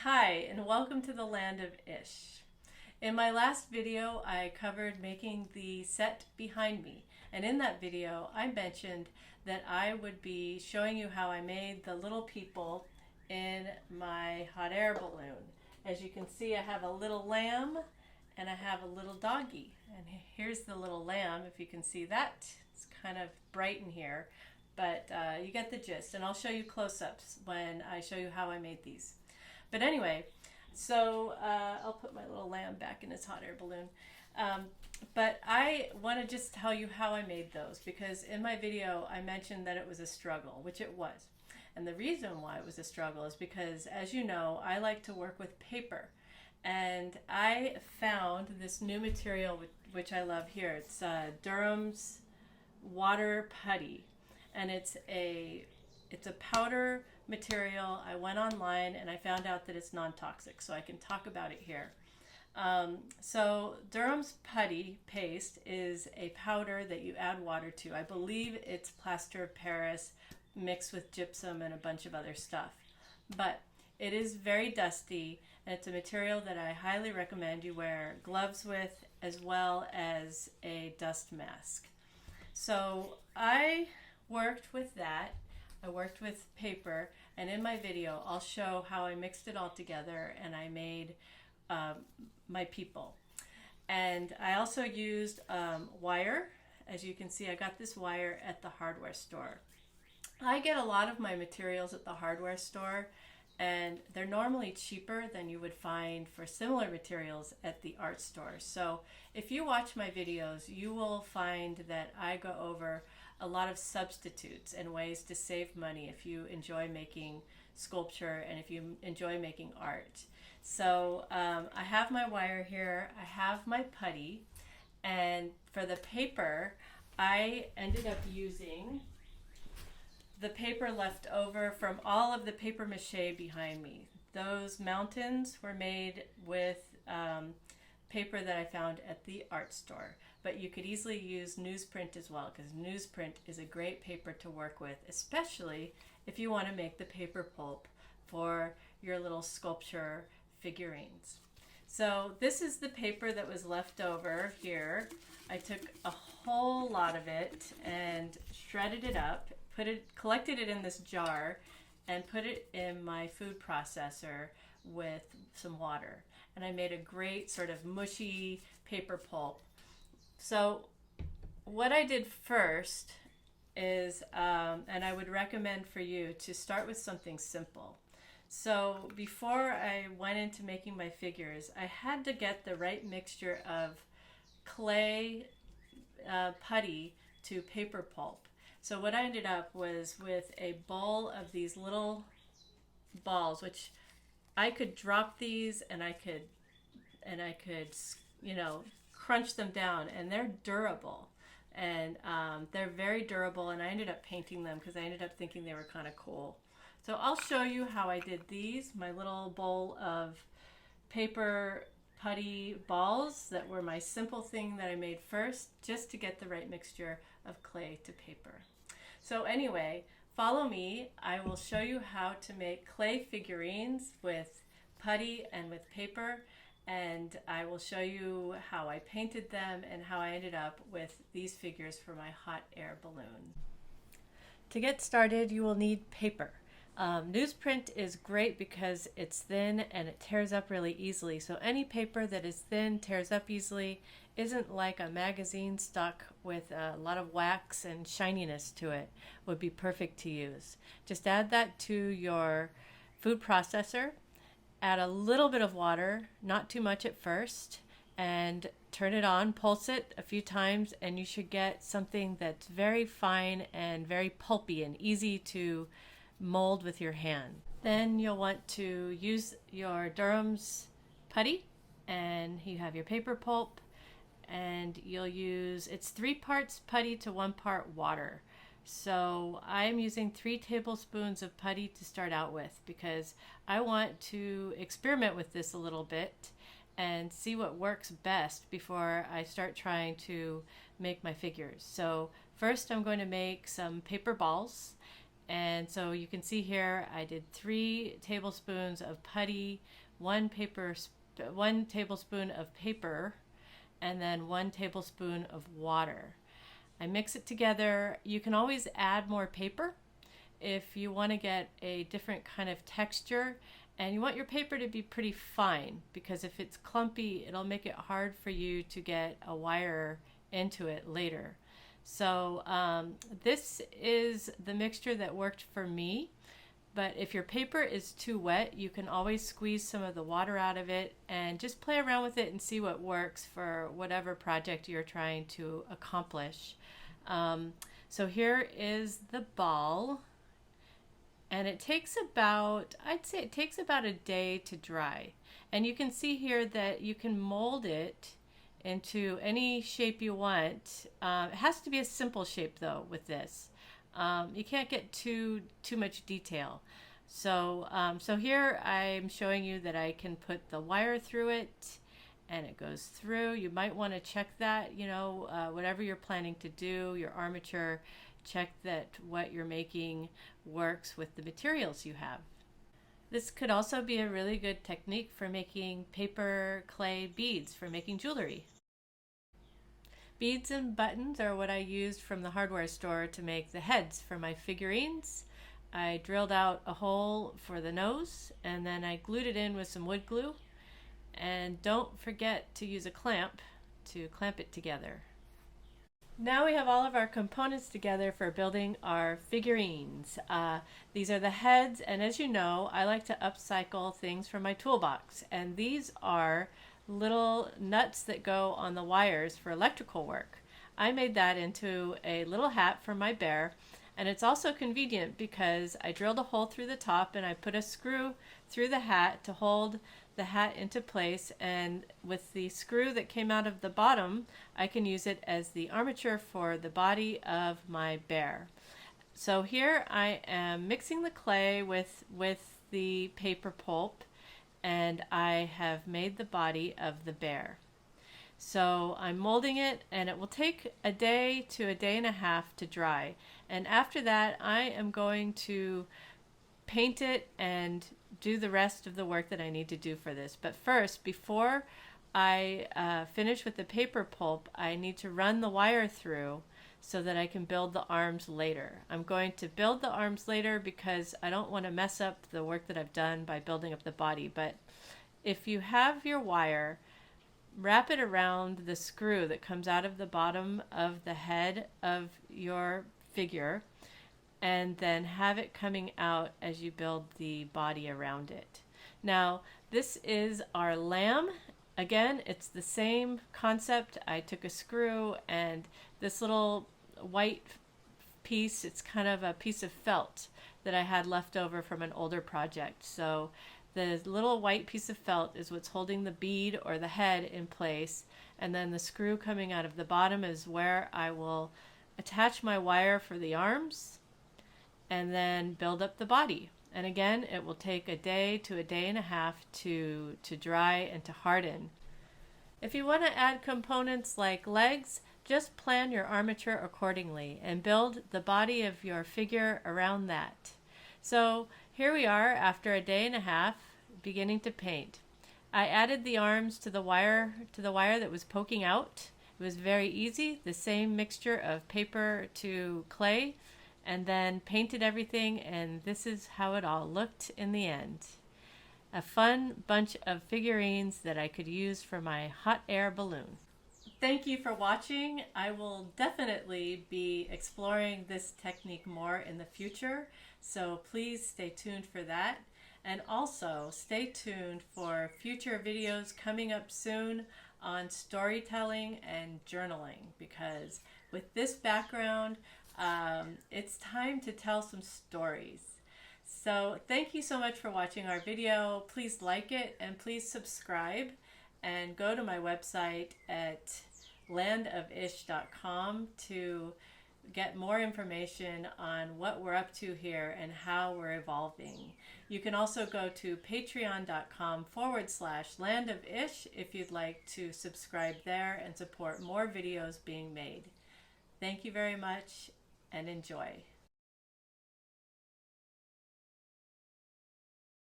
Hi, and welcome to the land of Ish. In my last video, I covered making the set behind me, and in that video, I mentioned that I would be showing you how I made the little people in my hot air balloon. As you can see, I have a little lamb and I have a little doggy. And here's the little lamb, if you can see that. It's kind of bright in here, but you get the gist, and I'll show you close-ups when I show you how I made these. But anyway, so I'll put my little lamb back in his hot air balloon. But I want to just tell you how I made those, because in my video I mentioned that it was a struggle, which it was. And the reason why it was a struggle is because, as you know, I like to work with paper. And I found this new material which I love here. It's Durham's Water Putty. And it's a powder material. I went online and I found out that it's non-toxic, so I can talk about it here. So Durham's Putty paste is a powder that you add water to. I believe it's plaster of Paris mixed with gypsum and a bunch of other stuff. But it is very dusty, and it's a material that I highly recommend you wear gloves with, as well as a dust mask. So I worked with that. I worked with paper, and in my video I'll show how I mixed it all together and I made my people. And I also used wire. As you can see, I got this wire at the hardware store. I get a lot of my materials at the hardware store, and they're normally cheaper than you would find for similar materials at the art store. So if you watch my videos, you will find that I go over a lot of substitutes and ways to save money if you enjoy making sculpture and if you enjoy making art. So I have my wire here, I have my putty, and for the paper I ended up using the paper left over from all of the paper mache behind me. Those mountains were made with paper that I found at the art store, but you could easily use newsprint as well, because newsprint is a great paper to work with, especially if you want to make the paper pulp for your little sculpture figurines. So this is the paper that was left over here. I took a whole lot of it and shredded it up, collected it in this jar, and put it in my food processor with some water. And I made a great sort of mushy paper pulp. So what I did first is, and I would recommend for you to start with something simple. So before I went into making my figures, I had to get the right mixture of clay, putty to paper pulp. So what I ended up was with a bowl of these little balls, which I could drop these and I could, you know, crunch them down, and they're durable, and they're very durable, and I ended up painting them because I ended up thinking they were kind of cool. So I'll show you how I did these, my little bowl of paper putty balls that were my simple thing that I made first, just to get the right mixture of clay to paper. So anyway, follow me. I will show you how to make clay figurines with putty and with paper, and I will show you how I painted them and how I ended up with these figures for my hot air balloon. To get started, you will need paper. Newsprint is great because it's thin and it tears up really easily. So any paper that is thin, tears up easily, isn't like a magazine stuck with a lot of wax and shininess to it, would be perfect to use. Just add that to your food processor, add a little bit of water, not too much at first, and turn it on, pulse it a few times, and you should get something that's very fine and very pulpy and easy to mold with your hand. Then you'll want to use your Durham's putty, and you have your paper pulp, and you'll use, it's 3 parts putty to 1 part water. So I'm using 3 tablespoons of putty to start out with, because I want to experiment with this a little bit and see what works best before I start trying to make my figures. So first I'm going to make some paper balls, And so you can see here I did 3 tablespoons of putty, 1 tablespoon of paper, and then 1 tablespoon of water. I mix it together. You can always add more paper if you want to get a different kind of texture, and you want your paper to be pretty fine, because if it's clumpy it'll make it hard for you to get a wire into it later. So this is the mixture that worked for me, but if your paper is too wet, you can always squeeze some of the water out of it and just play around with it and see what works for whatever project you're trying to accomplish. So here is the ball, and it takes about, I'd say it takes about a day to dry. And you can see here that you can mold it into any shape you want. It has to be a simple shape though with this. You can't get too much detail. So here I'm showing you that I can put the wire through it and it goes through. You might want to check that, whatever you're planning to do, your armature, check that what you're making works with the materials you have. This could also be a really good technique for making paper clay beads for making jewelry. Beads and buttons are what I used from the hardware store to make the heads for my figurines. I drilled out a hole for the nose and then I glued it in with some wood glue. And don't forget to use a clamp to clamp it together. Now we have all of our components together for building our figurines. These are the heads, and as you know, I like to upcycle things from my toolbox. And these are little nuts that go on the wires for electrical work. I made that into a little hat for my bear, and it's also convenient because I drilled a hole through the top and I put a screw through the hat to hold the hat into place, and with the screw that came out of the bottom I can use it as the armature for the body of my bear. So here I am mixing the clay with the paper pulp, and I have made the body of the bear. So I'm molding it, and it will take a day to a day and a half to dry, and after that I am going to paint it and do the rest of the work that I need to do for this. But first, before I finish with the paper pulp, I need to run the wire through so that I can build the arms later. I'm going to build the arms later because I don't want to mess up the work that I've done by building up the body. But if you have your wire, wrap it around the screw that comes out of the bottom of the head of your figure, and then have it coming out as you build the body around it. Now, this is our lamb. Again, it's the same concept. I took a screw and this little white piece, it's kind of a piece of felt that I had left over from an older project. So the little white piece of felt is what's holding the bead or the head in place, and then the screw coming out of the bottom is where I will attach my wire for the arms and then build up the body. And again, it will take a day to a day and a half to dry and to harden. If you want to add components like legs, just plan your armature accordingly and build the body of your figure around that. So here we are after a day and a half beginning to paint. I added the arms to the wire that was poking out. It was very easy, the same mixture of paper to clay, and then painted everything, and this is how it all looked in the end. A fun bunch of figurines that I could use for my hot air balloon. Thank you for watching. I will definitely be exploring this technique more in the future, so please stay tuned for that. And also stay tuned for future videos coming up soon on storytelling and journaling, because with this background, it's time to tell some stories. So thank you so much for watching our video. Please like it and please subscribe, and go to my website at landofish.com to get more information on what we're up to here and how we're evolving. You can also go to patreon.com/landofish if you'd like to subscribe there and support more videos being made. Thank you very much and enjoy.